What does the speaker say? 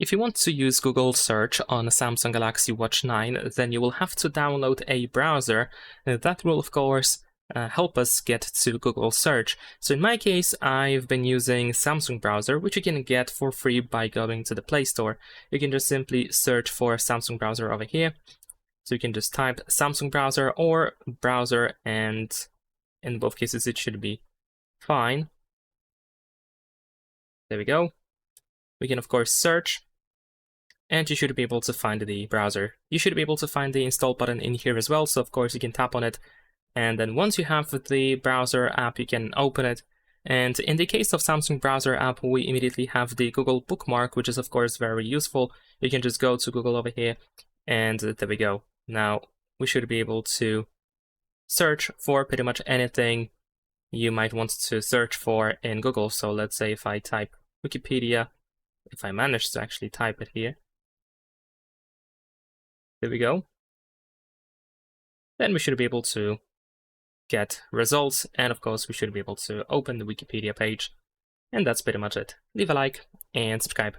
If you want to use Google search on a Samsung Galaxy Watch 9, then you will have to download a browser. That will, of course, help us get to Google search. So in my case, I've been using Samsung browser, which you can get for free by going to the Play Store. You can just simply search for Samsung browser over here. So you can just type Samsung browser or browser, and in both cases it should be fine. There we go. We can of course search, and you should be able to find the browser. You should be able to find the install button in here as well, so of course you can tap on it, and then once you have the browser app, you can open it. And in the case of Samsung browser app, we immediately have the Google bookmark, which is of course very useful. You can just go to Google over here, and there we go. Now we should be able to search for pretty much anything you might want to search for in Google. So let's say if I type Wikipedia, if I manage to actually type it here, there we go. Then we should be able to get results, and of course we should be able to open the Wikipedia page. And that's pretty much it. Leave a like and subscribe.